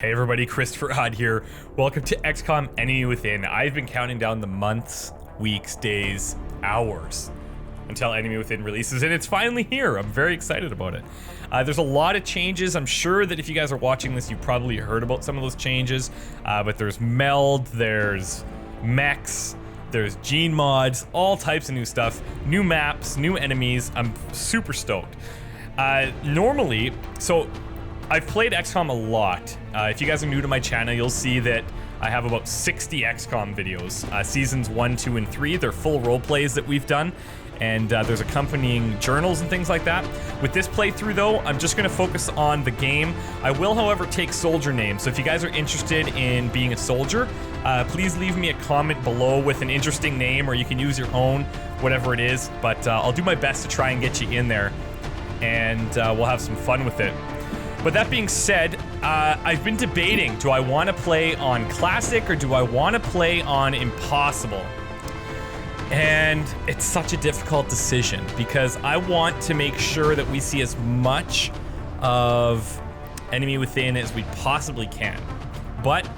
Hey everybody, ChristopherOdd here. Welcome to XCOM Enemy Within. I've been counting down the months, weeks, days, hours until Enemy Within releases, and it's finally here. I'm very excited about it. There's a lot of changes. I'm sure that if you guys are watching this, you've probably heard about some of those changes, but there's meld, there's mechs, there's gene mods, all types of new stuff, new maps, new enemies. I'm super stoked. Normally, I've played XCOM a lot. If you guys are new to my channel, you'll see that I have about 60 XCOM videos. Seasons 1, 2, and 3, they're full role plays that we've done, and there's accompanying journals and things like that. With this playthrough though, I'm just gonna focus on the game. I will, however, take soldier names, so if you guys are interested in being a soldier, please leave me a comment below with an interesting name, or you can use your own, whatever it is, but I'll do my best to try and get you in there, and we'll have some fun with it. But that being said, I've been debating, do I want to play on Classic or do I want to play on Impossible? And it's such a difficult decision because I want to make sure that we see as much of Enemy Within as we possibly can. But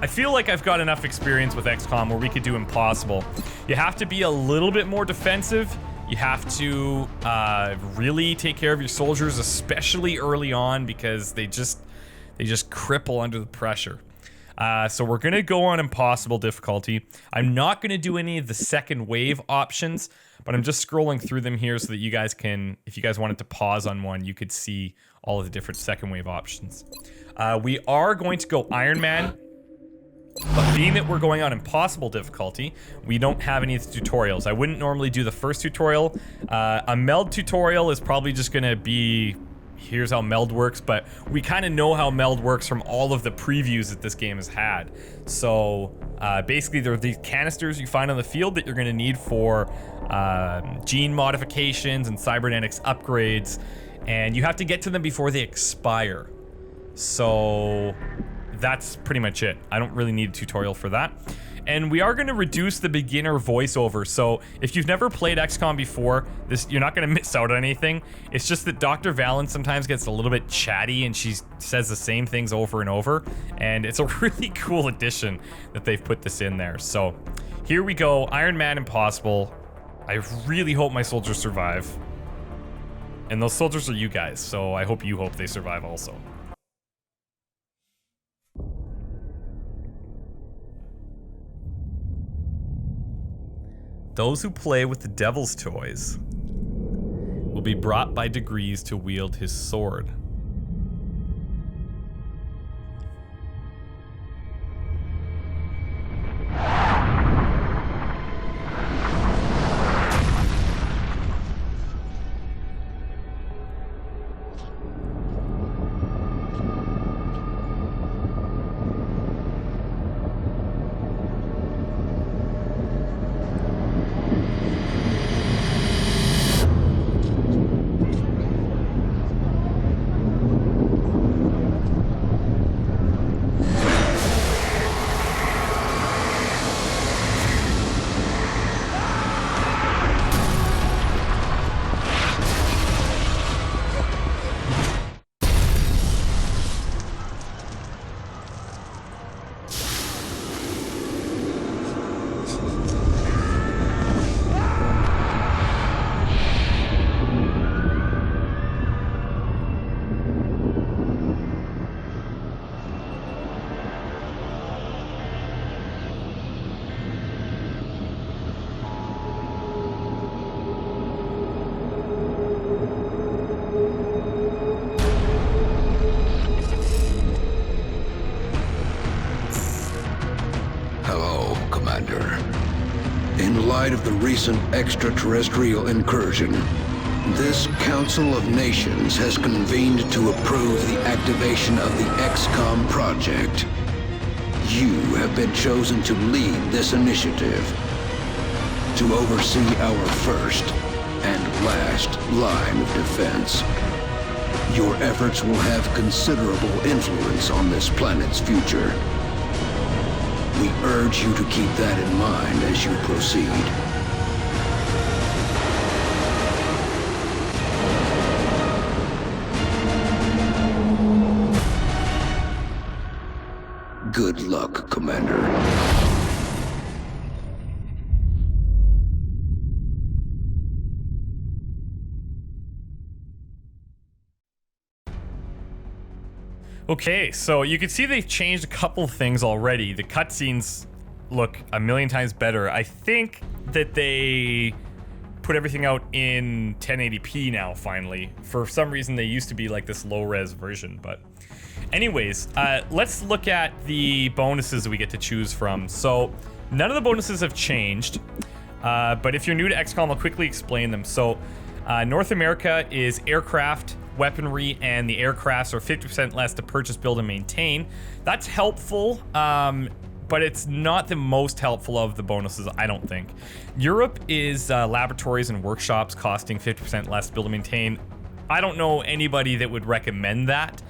I feel like I've got enough experience with XCOM where we could do Impossible. You have to be a little bit more defensive. You have to really take care of your soldiers, especially early on, because they just cripple under the pressure. So we're gonna go on Impossible difficulty. I'm not gonna do any of the second wave options, but I'm just scrolling through them here so that you guys can, if you guys wanted to pause on one, you could see all of the different second wave options. We are going to go Ironman. But being that we're going on Impossible difficulty, we don't have any of the tutorials. I wouldn't normally do the first tutorial. A meld tutorial is probably just gonna be, here's how meld works, but we kind of know how meld works from all of the previews that this game has had. So basically there are these canisters you find on the field that you're gonna need for gene modifications and cybernetics upgrades, and you have to get to them before they expire. So that's pretty much it. I don't really need a tutorial for that. And we are going to reduce the beginner voiceover. So if you've never played XCOM before, you're not going to miss out on anything. It's just that Dr. Valen sometimes gets a little bit chatty and she says the same things over and over. And it's a really cool addition that they've put this in there. So here we go. Ironman Impossible. I really hope my soldiers survive. And those soldiers are you guys, so I hope they survive also. Those who play with the devil's toys will be brought by degrees to wield his sword. In light of the recent extraterrestrial incursion, this Council of Nations has convened to approve the activation of the XCOM project. You have been chosen to lead this initiative, to oversee our first and last line of defense. Your efforts will have considerable influence on this planet's future. We urge you to keep that in mind as you proceed. Good luck, Commander. Okay, so you can see they've changed a couple of things already. The cutscenes look a million times better. I think that they put everything out in 1080p now, finally. For some reason, they used to be like this low-res version, but... Anyways, let's look at the bonuses we get to choose from. So, none of the bonuses have changed, but if you're new to XCOM, I'll quickly explain them. So, North America is aircraft, weaponry, and the aircrafts are 50% less to purchase, build, and maintain. That's helpful, but it's not the most helpful of the bonuses, I don't think. Europe is laboratories and workshops costing 50% less to build and maintain. I don't know anybody that would recommend that.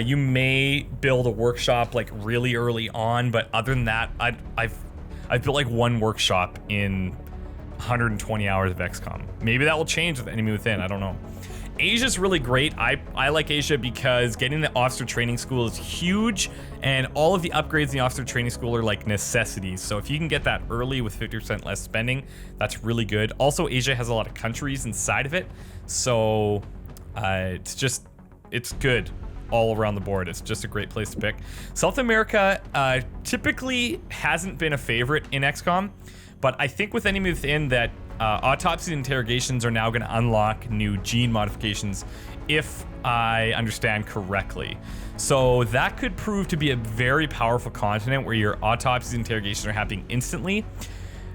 You may build a workshop like really early on, but other than that, I've built like one workshop in 120 hours of XCOM. Maybe that will change with Enemy Within, I don't know. Asia's really great. I like Asia because getting the officer training school is huge, and all of the upgrades in the officer training school are like necessities. So if you can get that early with 50% less spending, that's really good. Also, Asia has a lot of countries inside of it, so it's good all around the board. It's just a great place to pick. South America typically hasn't been a favorite in XCOM, but I think with Enemy Within that autopsy and interrogations are now going to unlock new gene modifications, if I understand correctly. So that could prove to be a very powerful continent where your autopsies and interrogations are happening instantly.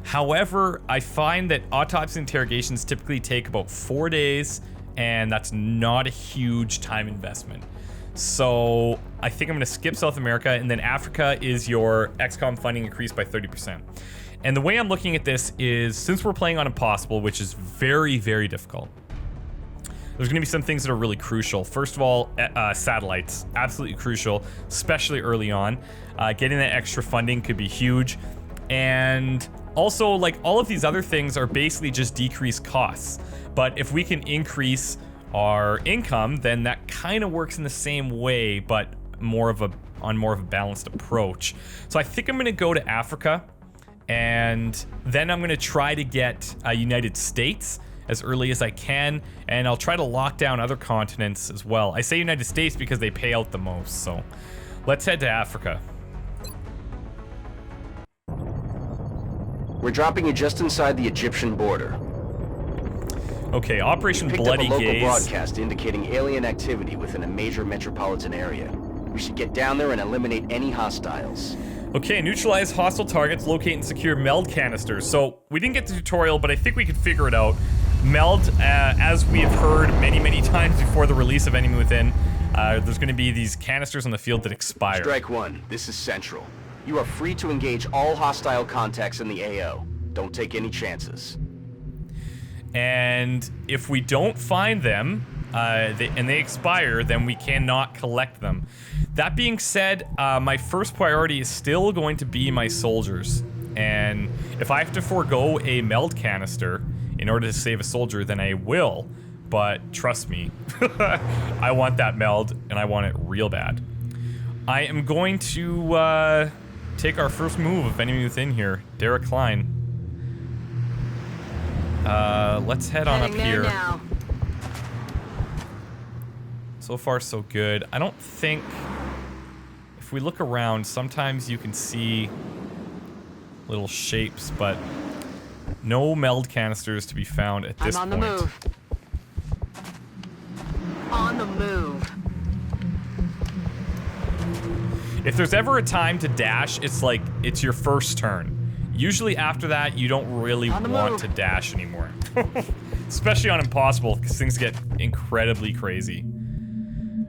However, I find that autopsy and interrogations typically take about 4 days, and that's not a huge time investment. So I think I'm going to skip South America, and then Africa is your XCOM funding increased by 30%. And the way I'm looking at this is, since we're playing on Impossible, which is very, very difficult, there's going to be some things that are really crucial. First of all, satellites, absolutely crucial, especially early on. Getting that extra funding could be huge. And also, like, all of these other things are basically just decreased costs. But if we can increase our income, then that kind of works in the same way, but on more of a balanced approach. So I think I'm going to go to Africa. And then I'm going to try to get United States as early as I can, and I'll try to lock down other continents as well. I say United States because they pay out the most, so let's head to Africa. We're dropping you just inside the Egyptian border. Okay, Operation We picked Bloody up a local Gaze. broadcast indicating alien activity within a major metropolitan area. We should get down there and eliminate any hostiles. Okay, neutralize hostile targets, locate and secure meld canisters. So, we didn't get the tutorial, but I think we could figure it out. Meld, as we have heard many, many times before the release of Enemy Within, there's going to be these canisters on the field that expire. Strike one, this is Central. You are free to engage all hostile contacts in the AO. Don't take any chances. And if we don't find them, and they expire, then we cannot collect them. That being said, my first priority is still going to be my soldiers. And if I have to forego a meld canister in order to save a soldier, then I will. But trust me, I want that meld, and I want it real bad. I am going to take our first move of Enemy Within here. Derek Klein. Let's head on up here. Now. So far, so good. I don't think... If we look around, sometimes you can see little shapes, but no meld canisters to be found at this point. I'm on the move. On the move. If there's ever a time to dash, it's like, it's your first turn. Usually after that, you don't really want to dash anymore. Especially on Impossible, because things get incredibly crazy.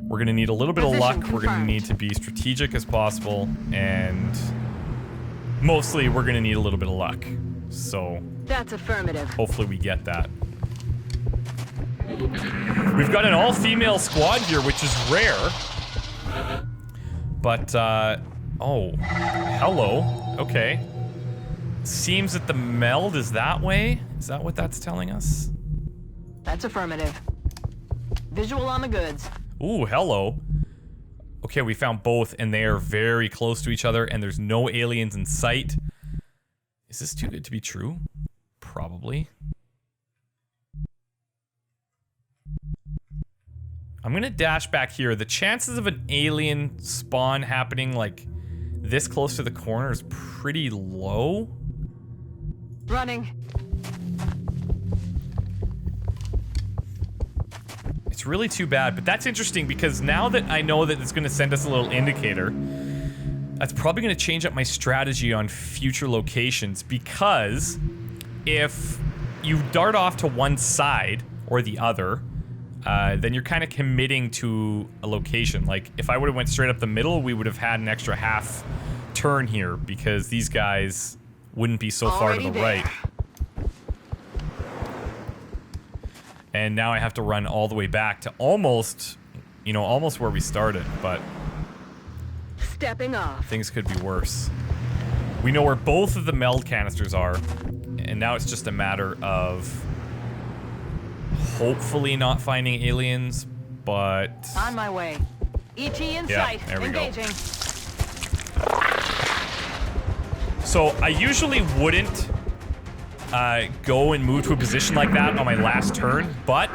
We're gonna need a little bit of luck, we're gonna need to be strategic as possible, and mostly we're gonna need a little bit of luck. So, that's affirmative. Hopefully we get that. We've got an all-female squad here, which is rare. But, oh, hello, okay. Seems that the meld is that way? Is that what that's telling us? That's affirmative. Visual on the goods. Ooh, hello. Okay, we found both, and they are very close to each other, and there's no aliens in sight. Is this too good to be true? Probably. I'm gonna dash back here. The chances of an alien spawn happening like this close to the corner is pretty low. Running. It's really too bad, but that's interesting because now that I know that it's gonna send us a little indicator, that's probably gonna change up my strategy on future locations, because if you dart off to one side or the other, then you're kind of committing to a location. Like, if I would have went straight up the middle, we would have had an extra half turn here because these guys wouldn't be so far to the right. And now I have to run all the way back to almost, you know, almost where we started, but Stepping off. things could be worse. We know where both of the meld canisters are, and now it's just a matter of hopefully not finding aliens, but... On my way. ET in Yeah, sight. there we go. Engaging. So I usually wouldn't go and move to a position like that on my last turn, but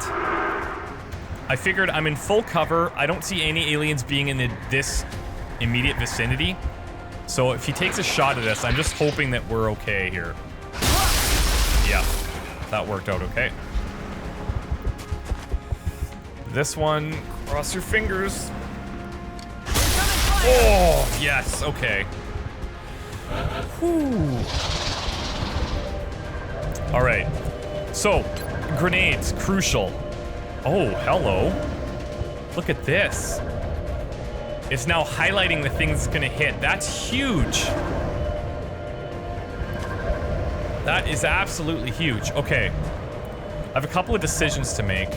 I figured I'm in full cover. I don't see any aliens being in this immediate vicinity. So if he takes a shot at us, I'm just hoping that we're okay here. Yeah, that worked out okay. This one, cross your fingers. Oh, yes, okay. Whew. All right, so grenades, crucial. Oh, hello. Look at this. It's now highlighting the things it's gonna hit. That's huge. That is absolutely huge. Okay, I have a couple of decisions to make.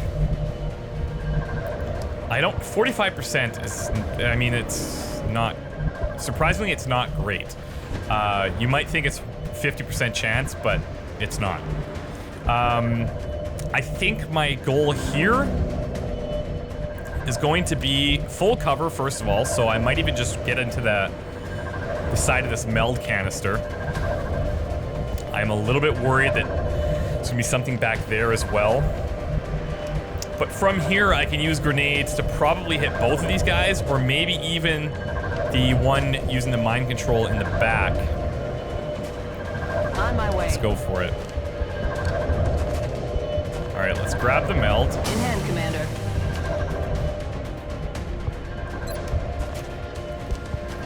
45% is, I mean, it's not, surprisingly, it's not great. You might think it's 50% chance, but it's not. I think my goal here is going to be full cover, first of all, so I might even just get into the side of this meld canister. I'm a little bit worried that there's gonna be something back there as well. But from here, I can use grenades to probably hit both of these guys, or maybe even the one using the mind control in the back. On my way. Let's go for it. All right, let's grab the meld. In hand, Commander.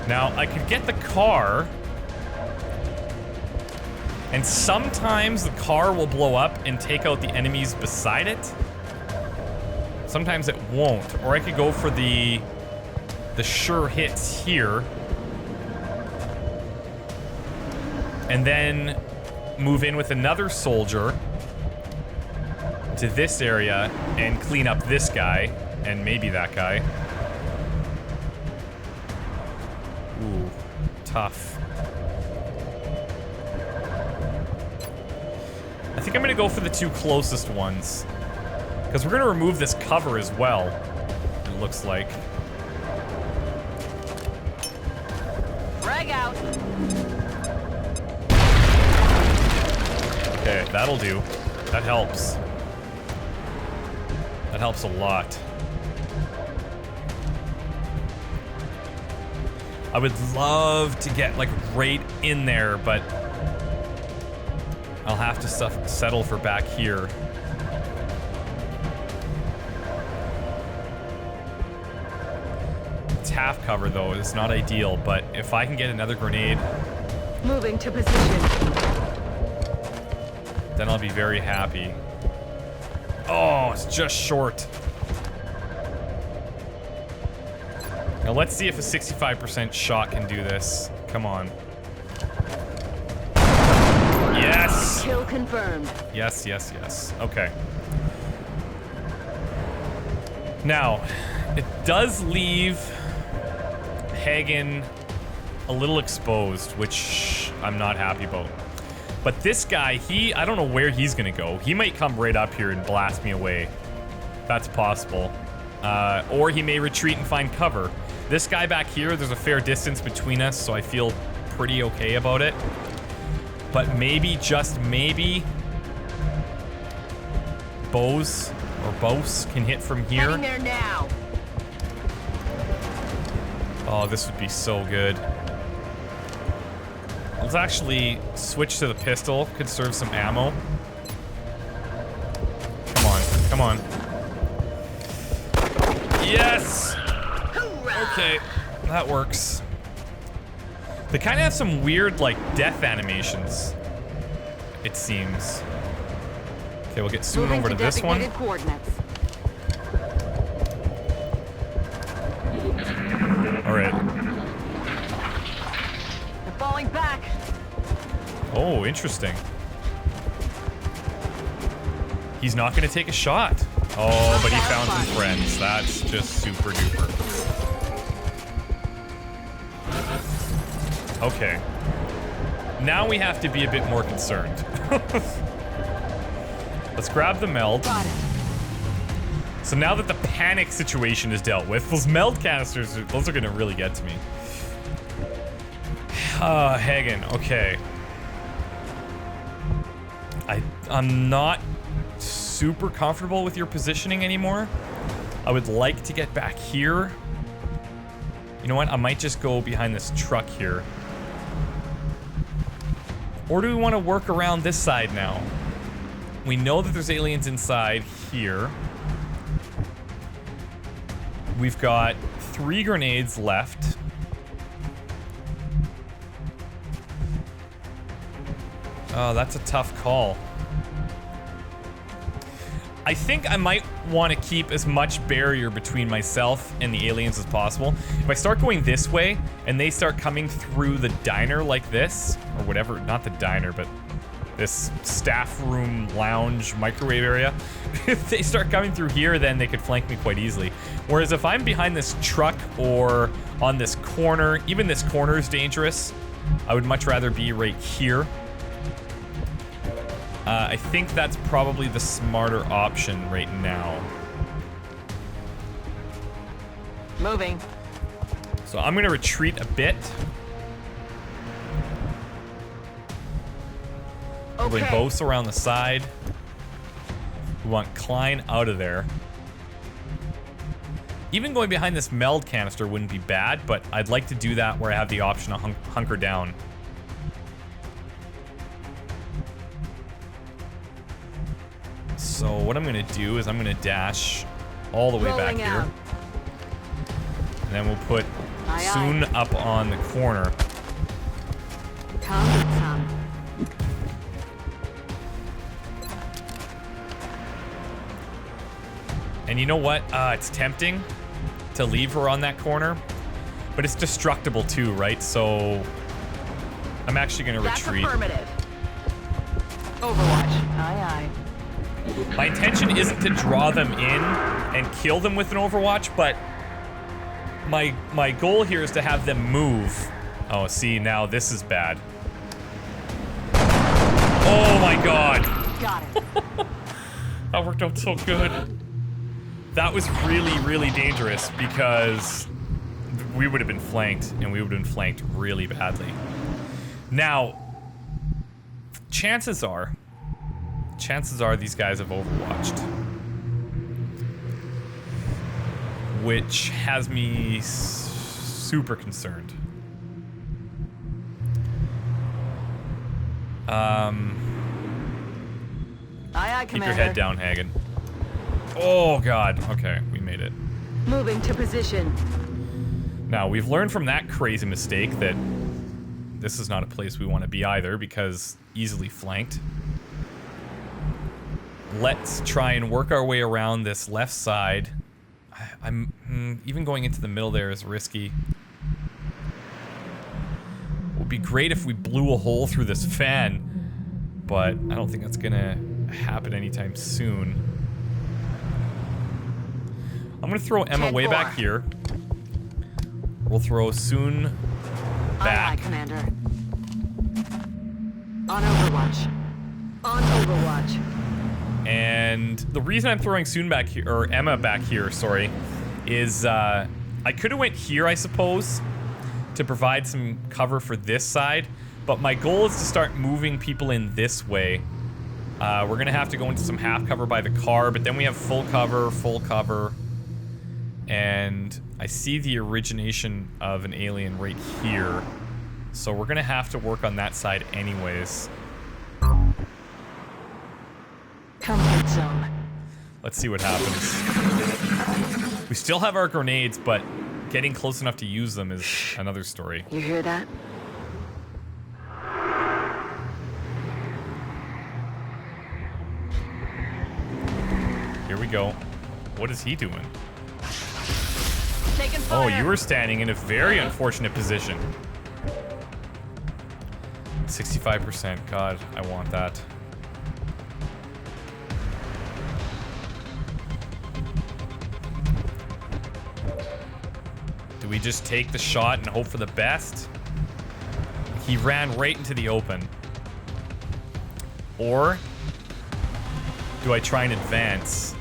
Now, I could get the car, and sometimes the car will blow up and take out the enemies beside it. Sometimes it won't. Or I could go for the sure hits here, and then move in with another soldier to this area and clean up this guy and maybe that guy. Ooh, tough. I think I'm gonna go for the two closest ones, because we're gonna remove this cover as well, it looks like. Frag out. Okay, that'll do. That helps. That helps a lot. I would love to get, like, right in there, but I'll have to settle for back here. It's half cover, though. It's not ideal, but if I can get another grenade, Moving to position. then I'll be very happy. Oh, it's just short. Now let's see if a 65% shot can do this. Come on. Yes! Kill confirmed. Yes, yes, yes. Okay. Now, it does leave Hagen a little exposed, which I'm not happy about. But this guy, I don't know where he's gonna go. He might come right up here and blast me away. That's possible. Or he may retreat and find cover. This guy back here, there's a fair distance between us, so I feel pretty okay about it. But maybe, just maybe, Bose can hit from here. Heading there now. Oh, this would be so good. Let's actually switch to the pistol. Could serve some ammo. Come on, come on. Yes! Hoorah! Okay, that works. They kind of have some weird, like, death animations, it seems. Okay, we'll get soon Moving over to this one. designated coordinates. Alright. They're falling back. Oh, interesting. He's not going to take a shot. Oh, but he found some friends. That's just super duper. Okay. Now we have to be a bit more concerned. Let's grab the meld. Got it. So now that the panic situation is dealt with, those meld canisters, those are going to really get to me. Hagen, okay. I'm not super comfortable with your positioning anymore. I would like to get back here. You know what? I might just go behind this truck here. Or do we want to work around this side now? We know that there's aliens inside here. We've got 3 grenades left. Oh, that's a tough call. I think I might want to keep as much barrier between myself and the aliens as possible. If I start going this way and they start coming through the diner like this, or whatever, not the diner, but this staff room, lounge, microwave area, if they start coming through here, then they could flank me quite easily. Whereas if I'm behind this truck or on this corner, even this corner is dangerous. I would much rather be right here. I think that's probably the smarter option right now. Moving. So I'm gonna retreat a bit. Bring Okay. Bose around the side. We want Klein out of there. Even going behind this meld canister wouldn't be bad, but I'd like to do that where I have the option to hunker down. So what I'm gonna do is I'm gonna dash all the way back Rolling here. out. And then we'll put Aye, Soon up on the corner. Come. And you know what? It's tempting to leave her on that corner, but it's destructible too, right? So I'm actually gonna That's retreat. affirmative. Overwatch. Aye, My intention isn't to draw them in and kill them with an Overwatch, but my goal here is to have them move. Oh, see, now this is bad. Oh my god. aye. Got it. That worked out so good. That was really, really dangerous because we would have been flanked, and we would have been flanked really badly. Now, chances are these guys have overwatched. Which has me super concerned. Aye, Keep Commander. your head down, Hagen. Oh god, okay, we made it. Moving to position. Now, we've learned from that crazy mistake that this is not a place we want to be either, because easily flanked. Let's try and work our way around this left side. I'm even going into the middle there is risky. It would be great if we blew a hole through this fan, but I don't think that's gonna happen anytime soon. I'm gonna throw Emma way 10-4. back here. We'll throw Soon Aye, back. Commander. On Overwatch. On Overwatch. And the reason I'm throwing Soon back here, or Emma back here, sorry, is I I could have went here, I suppose, to provide some cover for this side, but my goal is to start moving people in this way. We're gonna have to go into some half cover by the car, but then we have full cover, and I see the origination of an alien right here, so we're gonna have to work on that side anyways. Comfort zone. Let's see what happens. We still have our grenades, but getting close enough to use them is another story. You hear that? Here we go. What is he doing? Taking fire. Oh, you were standing in a very unfortunate position. 65%. God, I want that. Do we just take the shot and hope for the best? He ran right into the open. Or do I try and advance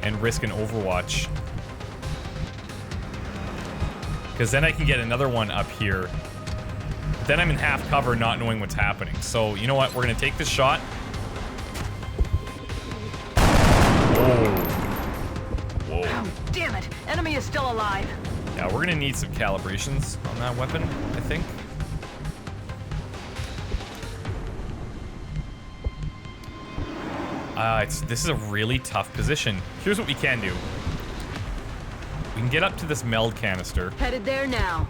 and risk an overwatch? Because then I can get another one up here. But then I'm in half cover not knowing what's happening. So, you know what? We're going to take this shot. Whoa. Oh, damn it. Enemy is still alive. Yeah, we're going to need some calibrations on that weapon, I think. This is a really tough position. Here's what we can do. We can get up to this meld canister. Headed there now.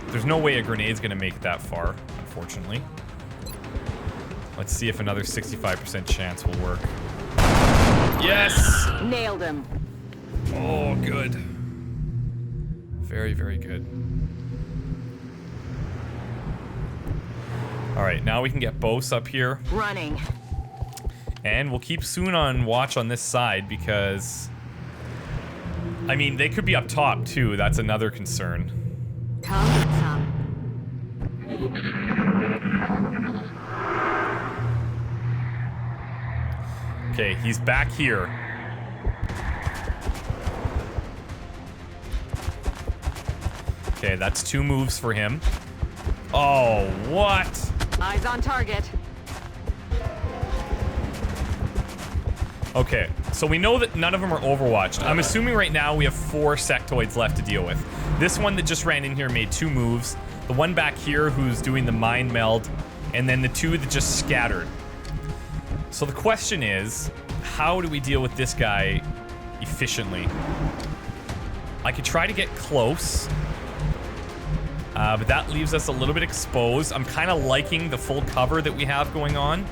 There's no way a grenade's gonna make it that far, unfortunately. Let's see if another 65% chance will work. Yes! Nailed him. Oh, good. Very, very good. Alright, now we can get Bose up here. Running. And we'll keep Soon on watch on this side because... I mean, they could be up top too. That's another concern. Come get some. Okay, he's back here. Okay, that's 2 moves for him. Oh, what? Eyes on target. Okay, so we know that none of them are overwatched. I'm assuming right now we have 4 sectoids left to deal with. This one that just ran in here made 2 moves. The one back here who's doing the mind meld. And then the 2 that just scattered. So the question is, how do we deal with this guy efficiently? I could try to get close. But that leaves us a little bit exposed. I'm kind of liking the full cover that we have going on.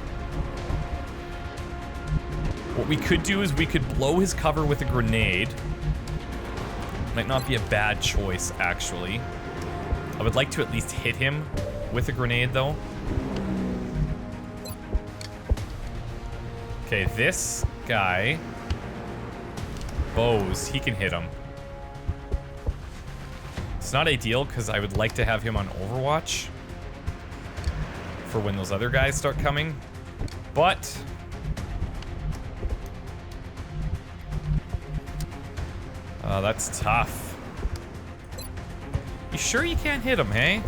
What we could do is we could blow his cover with a grenade. Might not be a bad choice, actually. I would like to at least hit him with a grenade, though. Okay, this guy... Bose, he can hit him. It's not ideal because I would like to have him on Overwatch for when those other guys start coming, but that's tough. You sure you can't hit him, hey?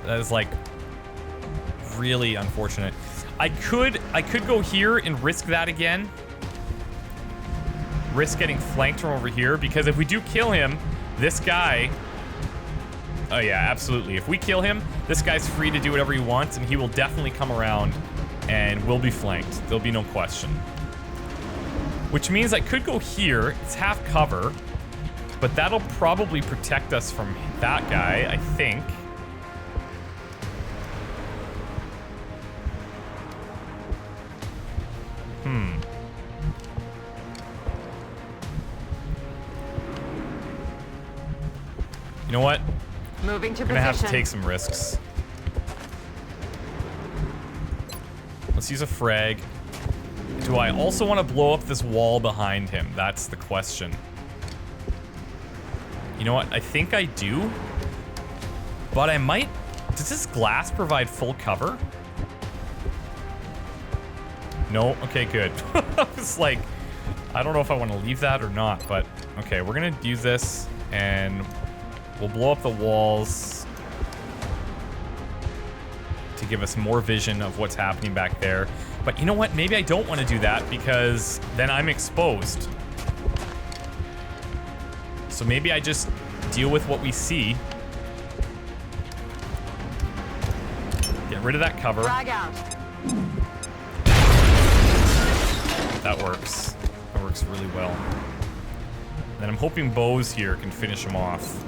That is like really unfortunate. I could go here and risk that again. Risk getting flanked from over here, because if we do kill him, this guy... Oh yeah, absolutely. If we kill him, this guy's free to do whatever he wants, and he will definitely come around and will be flanked. There'll be no question. Which means I could go here. It's half cover, but that'll probably protect us from that guy, I think. You know what? Moving to I'm gonna position. have to take some risks. Let's use a frag. Do I also want to blow up this wall behind him? That's the question. You know what? I think I do. But I might... Does this glass provide full cover? No? Okay, good. I was like, I don't know if I want to leave that or not, but okay, we're gonna use this and we'll blow up the walls to give us more vision of what's happening back there. But you know what? Maybe I don't want to do that because then I'm exposed. So maybe I just deal with what we see. Get rid of that cover. Frag out. That works. That works really well. And then I'm hoping Bose here can finish him off.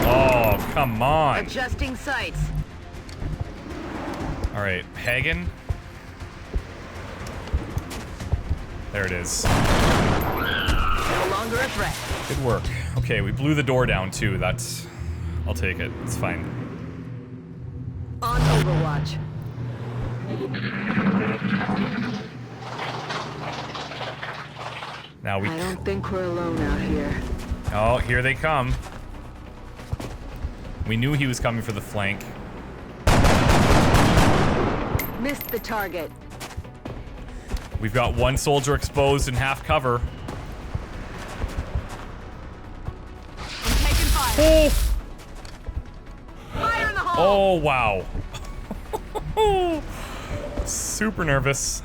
Oh, come on. Adjusting sights. All right, Hagen. There it is. No longer a threat. Good work. Okay, we blew the door down too. That's... I'll take it. It's fine. On Overwatch. Now we... I don't think we're alone out here. Oh, here they come. We knew he was coming for the flank. Missed the target. We've got one soldier exposed in half cover. I'm taking fire. Oh! Fire in the hole! Oh, wow. Super nervous.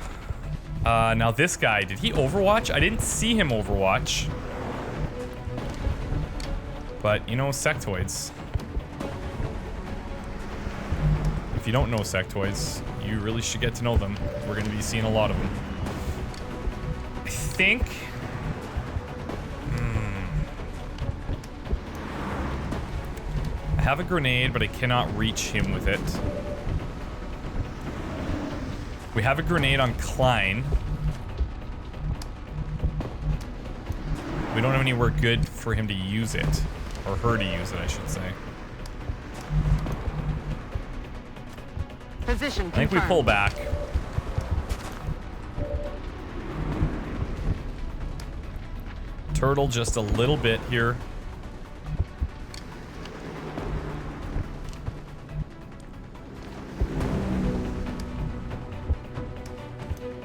Now this guy, did he overwatch? I didn't see him overwatch. But, you know, sectoids. If you don't know sectoids, you really should get to know them. We're going to be seeing a lot of them. I think... I have a grenade, but I cannot reach him with it. We have a grenade on Klein. We don't have anywhere good for him to use it. Or her to use it, I should say. Position I think we pull back. Turtle just a little bit here.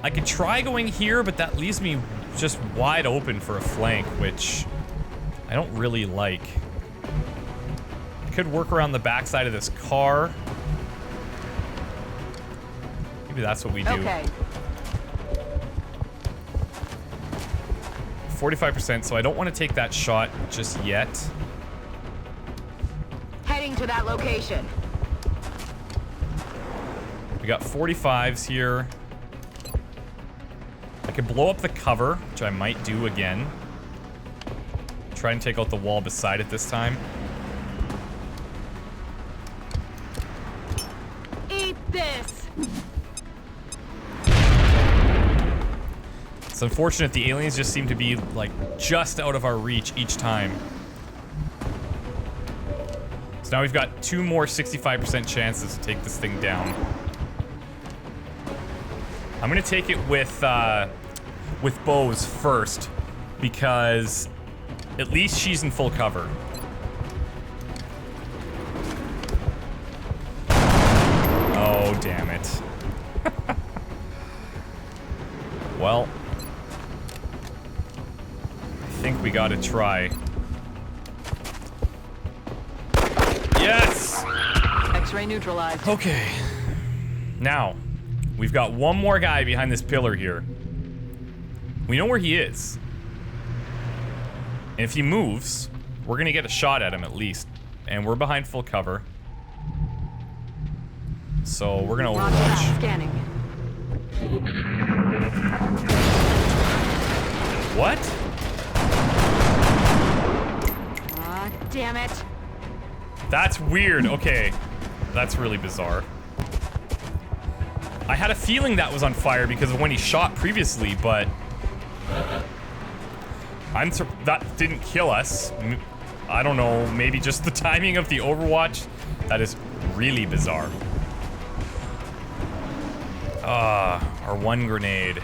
I could try going here, but that leaves me just wide open for a flank, which I don't really like. I could work around the backside of this car. Maybe that's what we do. Okay. 45%, so I don't want to take that shot just yet. Heading to that location. We got 45s here. I could blow up the cover, which I might do again. Try and take out the wall beside it this time. Eat this. It's unfortunate the aliens just seem to be, like, just out of our reach each time. So now we've got 2 more 65% chances to take this thing down. I'm gonna take it with Bose first, because at least she's in full cover. Oh, damn it. Well, I think we gotta try. Yes! X-ray neutralized. Okay. Now, we've got one more guy behind this pillar here. We know where he is. And if he moves, we're gonna get a shot at him at least. And we're behind full cover. So we're gonna Roger that. overwatch. Scanning. What? Ah, damn it. That's weird. Okay. That's really bizarre. I had a feeling that was on fire because of when he shot previously, but that didn't kill us. I don't know, maybe just the timing of the overwatch. That is really bizarre. Our one grenade.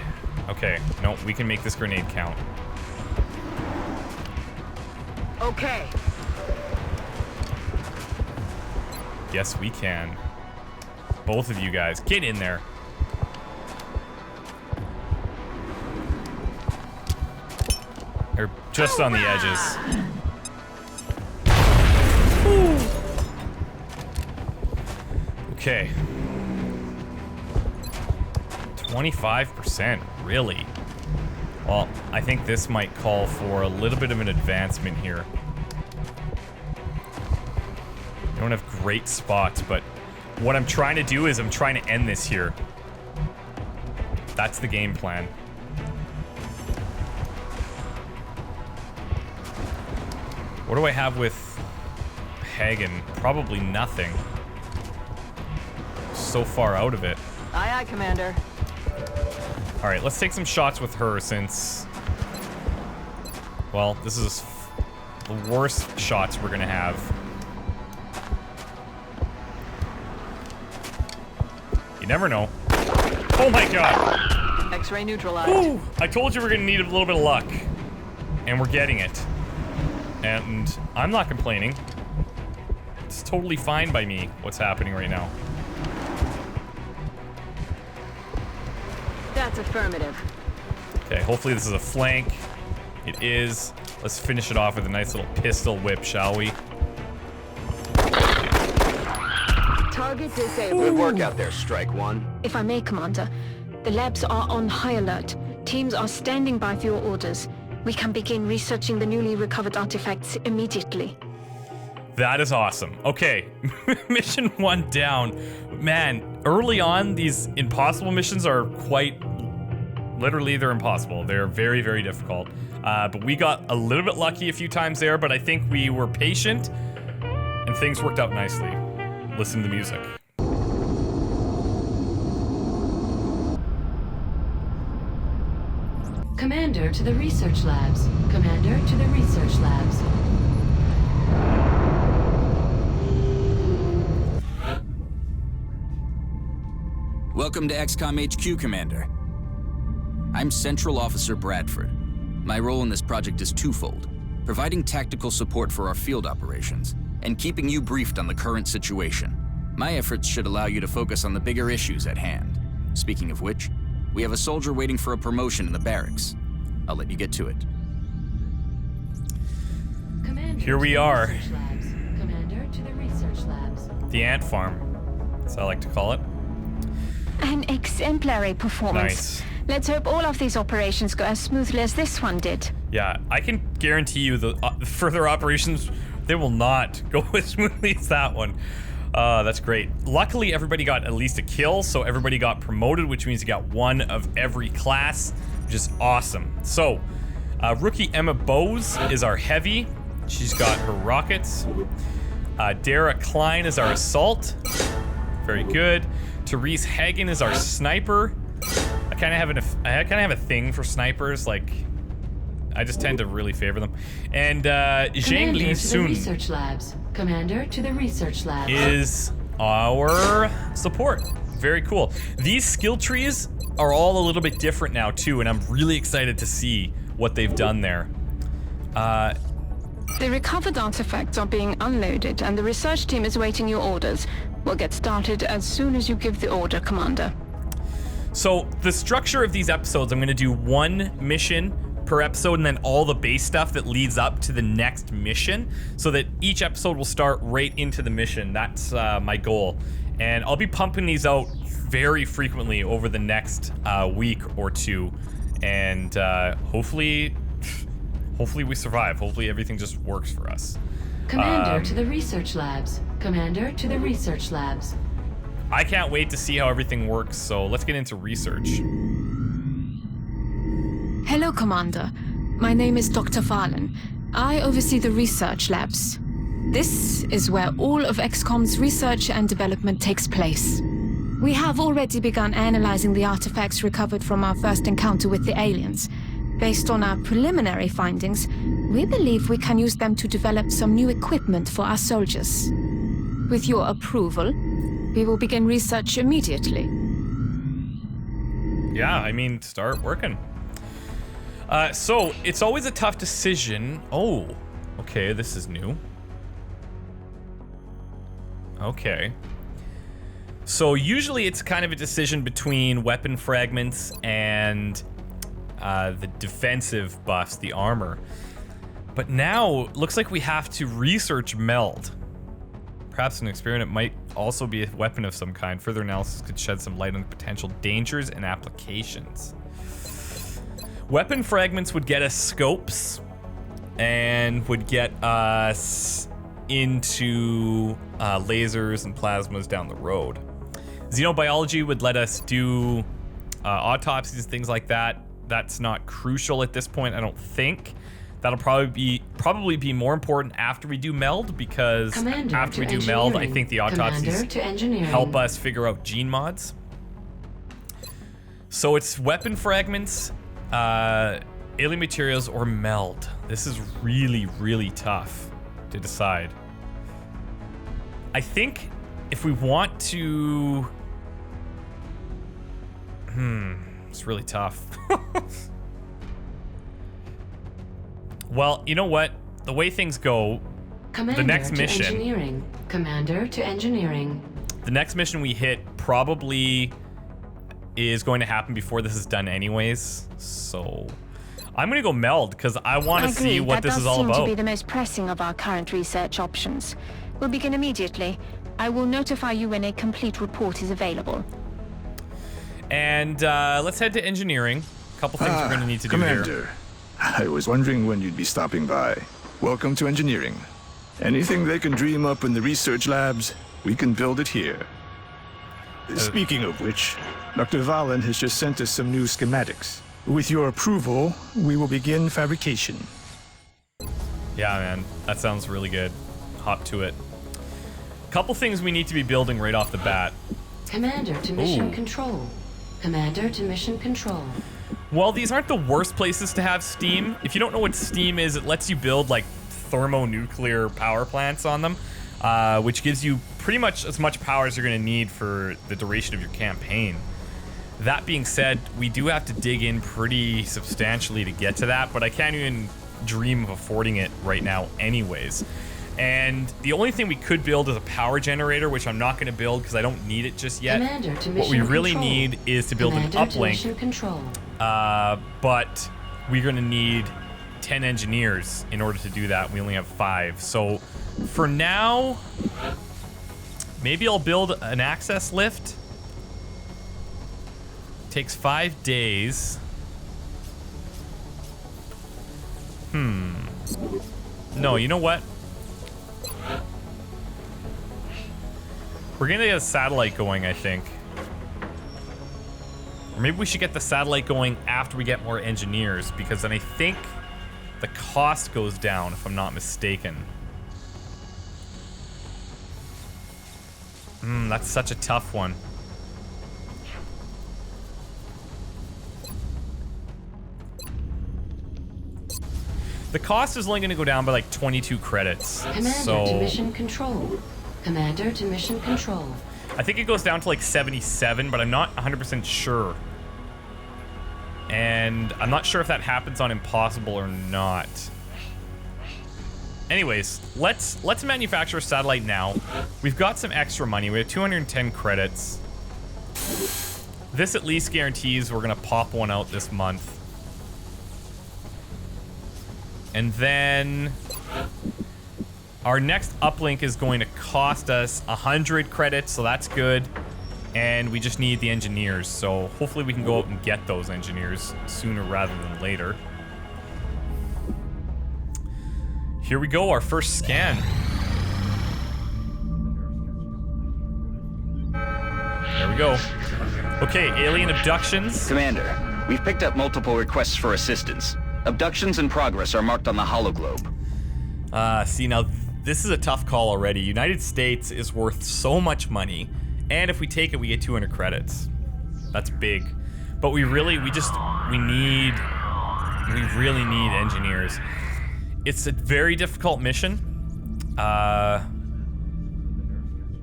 Okay, no, we can make this grenade count. Okay. Yes, we can. Both of you guys, get in there. They're just on the edges. Ooh. Okay. 25%, really? Well, I think this might call for a little bit of an advancement here. I don't have great spots, but what I'm trying to do is I'm trying to end this here. That's the game plan. What do I have with Hagen? Probably nothing. So far out of it. Aye, aye, Commander. All right, let's take some shots with her since, well, this is the worst shots we're gonna have. You never know. Oh my god! X-ray neutralized. Ooh, I told you we're gonna need a little bit of luck. And we're getting it. And I'm not complaining. It's totally fine by me, what's happening right now. That's affirmative. Okay, hopefully this is a flank. It is. Let's finish it off with a nice little pistol whip, shall we? Target disabled. Good work out there, Strike One. If I may, Commander, the labs are on high alert. Teams are standing by for your orders. We can begin researching the newly recovered artifacts immediately. That is awesome. Okay, mission 1 down. Man, early on, these impossible missions are quite, literally they're impossible. They're very, very difficult. But we got a little bit lucky a few times there, but I think we were patient and things worked out nicely. Listen to the music. Commander to the research labs. Commander to the research labs. Welcome to XCOM HQ, Commander. I'm Central Officer Bradford. My role in this project is twofold: providing tactical support for our field operations, and keeping you briefed on the current situation. My efforts should allow you to focus on the bigger issues at hand. Speaking of which, we have a soldier waiting for a promotion in the barracks. I'll let you get to it. Commander Here we to the are. research labs. Commander to the research labs. The ant farm, as I like to call it. An exemplary performance. Nice. Let's hope all of these operations go as smoothly as this one did. Yeah, I can guarantee you the further operations, they will not go as smoothly as that one. That's great. Luckily, everybody got at least a kill, so everybody got promoted, which means you got one of every class, which is awesome. So, rookie Emma Bose is our heavy. She's got her rockets. Dara Klein is our assault. Very good. Therese Hagen is our sniper. I kind of have a thing for snipers. Like, I just tend to really favor them. And Zhang Li Commander to the Sun research labs. Commander to the research labs. is our support. Very cool. These skill trees are all a little bit different now too, and I'm really excited to see what they've done there. The recovered artifacts are being unloaded, and the research team is waiting your orders. We'll get started as soon as you give the order, Commander. So the structure of these episodes, I'm going to do one mission per episode and then all the base stuff that leads up to the next mission, so that each episode will start right into the mission. That's my goal. And I'll be pumping these out very frequently over the next week or two. And hopefully we survive. Hopefully everything just works for us. Commander to the research labs. Commander to the research labs. I can't wait to see how everything works, so let's get into research. Hello, Commander. My name is Dr. Farlan. I oversee the research labs. This is where all of XCOM's research and development takes place. We have already begun analyzing the artifacts recovered from our first encounter with the aliens. Based on our preliminary findings, we believe we can use them to develop some new equipment for our soldiers. With your approval, we will begin research immediately. Yeah, I mean, start working. So, it's always a tough decision. Oh, okay, this is new. Okay. So usually it's kind of a decision between weapon fragments and the defensive buffs, the armor. But now, looks like we have to research meld. Perhaps an experiment might also be a weapon of some kind. Further analysis could shed some light on the potential dangers and applications. Weapon fragments would get us scopes and would get us into lasers and plasmas down the road. Xenobiology would let us do autopsies, things like that. That's not crucial at this point, I don't think. That'll probably be more important after we do meld, because after we do meld, I think the autopsies help us figure out gene mods. So it's weapon fragments, alien materials, or meld. This is really, really tough to decide. I think if we want to... it's really tough. Well, you know what? The way things go, Commander the next to mission... Engineering. Commander to engineering. The next mission we hit probably is going to happen before this is done anyways. So I'm going to go meld, because I want to see what this is all That does seem to be about. the most pressing of our current research options. We'll begin immediately. I will notify you when a complete report is available. And let's head to engineering. A couple things we're going to need to do here. Commander, I was wondering when you'd be stopping by. Welcome to engineering. Anything they can dream up in the research labs, we can build it here. Speaking of which, Dr. Valen has just sent us some new schematics. With your approval, we will begin fabrication. Yeah, man. That sounds really good. Hop to it. Couple things we need to be building right off the bat. Commander to mission Ooh. control. Commander to mission control. Well, these aren't the worst places to have steam. If you don't know what steam is, it lets you build like thermonuclear power plants on them, which gives you pretty much as much power as you're going to need for the duration of your campaign. That being said, we do have to dig in pretty substantially to get to that, but I can't even dream of affording it right now anyways. And the only thing we could build is a power generator, which I'm not going to build because I don't need it just yet. Commander to What we mission really control. need is to build Commander an to uplink. mission control. But we're gonna need 10 engineers in order to do that. We only have 5. So for now, maybe I'll build an access lift. Takes 5 days. No, you know what? We're gonna get a satellite going, I think. Or maybe we should get the satellite going after we get more engineers, because then I think the cost goes down, if I'm not mistaken. That's such a tough one. The cost is only going to go down by like 22 credits. Commander so to mission control. Commander to mission control. I think it goes down to like 77, but I'm not 100% sure. And I'm not sure if that happens on Impossible or not. Anyways, let's manufacture a satellite now. We've got some extra money. We have 210 credits. This at least guarantees we're gonna pop one out this month. And then our next uplink is going to cost us 100 credits, so that's good. And we just need the engineers, so hopefully we can go out and get those engineers sooner rather than later. Here we go, our first scan. There we go. Okay, alien abductions. Commander, we've picked up multiple requests for assistance. Abductions in progress are marked on the hologlobe. See, now this is a tough call already. United States is worth so much money, and if we take it, we get 200 credits. That's big. But we really need engineers. It's a very difficult mission.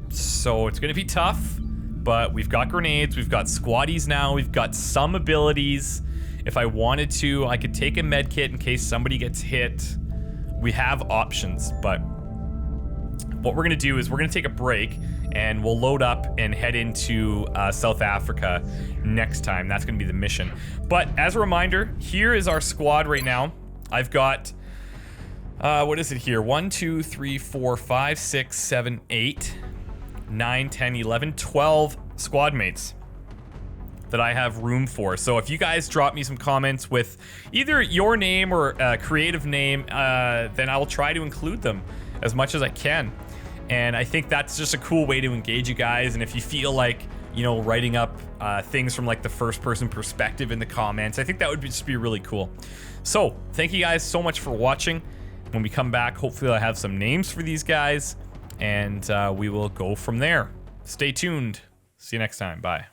So it's gonna be tough, but we've got grenades, we've got squaddies now, we've got some abilities. If I wanted to, I could take a med kit in case somebody gets hit. We have options, but what we're gonna do is we're gonna take a break and we'll load up and head into South Africa next time. That's gonna be the mission. But as a reminder, here is our squad right now. I've got, what is it here? 1, 2, 3, 4, 5, 6, 7, 8, 9, 10, 11, 12 squad mates that I have room for. So if you guys drop me some comments with either your name or a creative name, then I will try to include them as much as I can. And I think that's just a cool way to engage you guys. And if you feel like, you know, writing up things from like the first person perspective in the comments, I think that would just be really cool. So thank you guys so much for watching. When we come back, hopefully I'll have some names for these guys and we will go from there. Stay tuned. See you next time. Bye.